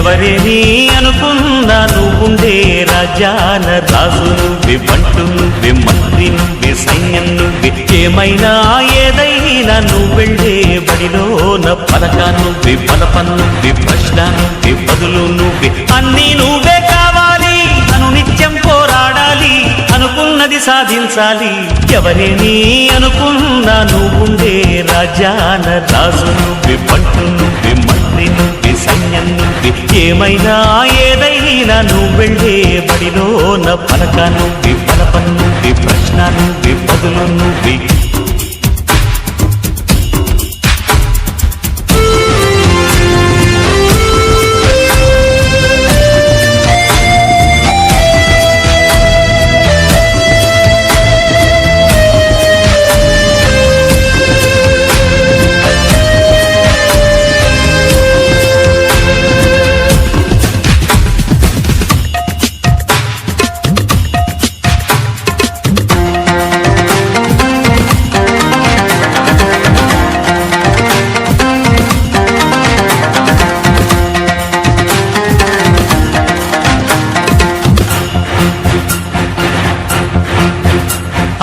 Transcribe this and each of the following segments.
ఎవరేని అనుకున్నా నువ్వుండే రాజాన రాజు నువ్వే, బంటు నువ్వే, మంత్రి నువ్వే, సైన్యం నువ్వే, ఏమైనా ఏదైనా నువ్వెళ్ళే బడిలోన పలక నువ్వే, బలపం నువ్వే, ప్రశ్న నువ్వే, బదులు నువ్వే, అన్నీ నువ్వే కావాలి. నిత్యం పోరాడాలి, అనుకున్నది సాధించాలి. ఎవరేని అనుకున్నా నువ్వుండే రాజాన రాజు నువ్వే, బంటు నువ్వే, మంత్రి నువ్వే, సైన్యం నువ్వే, ఏమైనా ఏదైనా నువ్వెళ్ళే బడిలోన పలక నువ్వే, బలపం నువ్వే, ప్రశ్న నువ్వే, బదులు నువ్వే.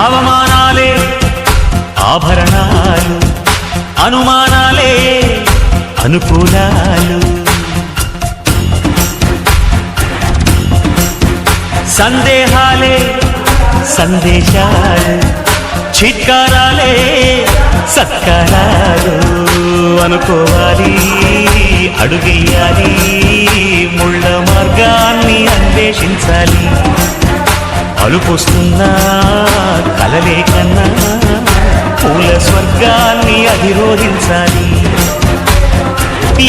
అవమానాలే ఆభరణాలు, అనుమానాలే అనుకూలాలు, సందేహాలే సందేశాలు, చిత్కారాలే సత్కారాలు. అనుకోవాలి, అడుగెయ్యాలి, ముళ్ళ మార్గాన్ని అన్వేషించాలి. అలుపొస్తున్నా కలలే కన్నా పూల స్వర్గాన్ని అధిరోహించాలి.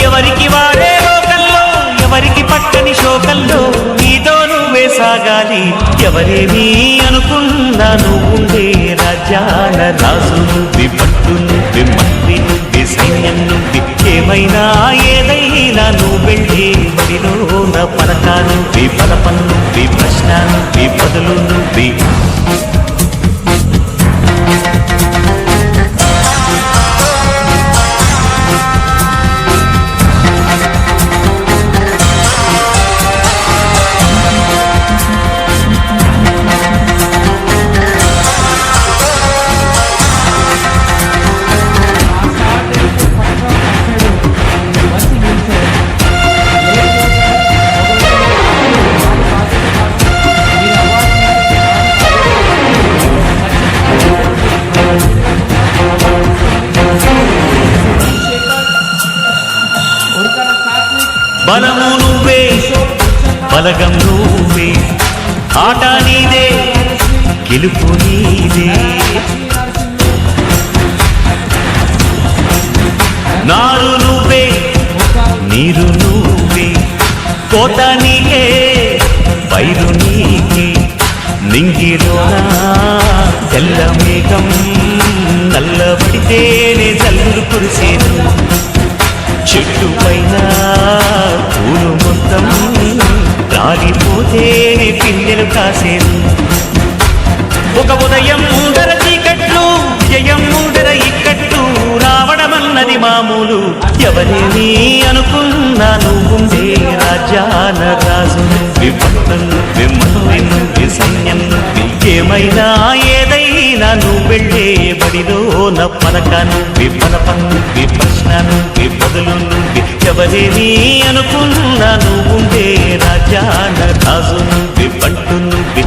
ఎవరికి వాడే లోకంలో, ఎవరికి పట్టని శోకంలో నీతో నువ్వే సాగాలి. ఎవరేమీ అనుకున్నా నువ్వుండే రాజ్యాల రాజు నువ్వే, బంటు నువ్వే, మంత్రి నువ్వే, సైన్యం నువ్వే, ఏమైనా ఏదైనా నువ్వెళ్ళే బడిలోన పలక నువ్వే, బలపం నువ్వే, ప్రశ్న నువ్వే, బదులు నువ్వే. బలము నువ్వే, బలగం నువ్వే, ఆట నీదే, గెలుపు నీదే. నారు నువ్వే, నీరు నువ్వే, కోత నీకే, పైరు నీకే. నింగిలోన తెల్ల మేఘం నల్లబడితేనే జల్లులు కురిసేను. చెట్టు పైన పూలు మొత్తం రాలిపోతేనే పిందెలు కాసేను. ఒక ఉదయం ముందర చీకట్లు, విజయం ముందర ఇక్కట్లు రావడమన్నది మామూలు. ఎవరేమీ అనుకున్నా నువ్వుండే రాజ్యాన రాజు నువ్వే, బంటు నువ్వే, మంత్రి నువ్వే, సైన్యం నువ్వే, ఏమైనా ఏదైనా నువ్వెళ్ళే బడిలోన పలక నువ్వే, బలపం నువ్వే, ప్రశ్న నువ్వే, బదులు నువ్వే. ఎవరేమీ అనుకున్నా నువ్వుండే రాజ్యాన రాజు నువ్వే, బంటు నువ్వే,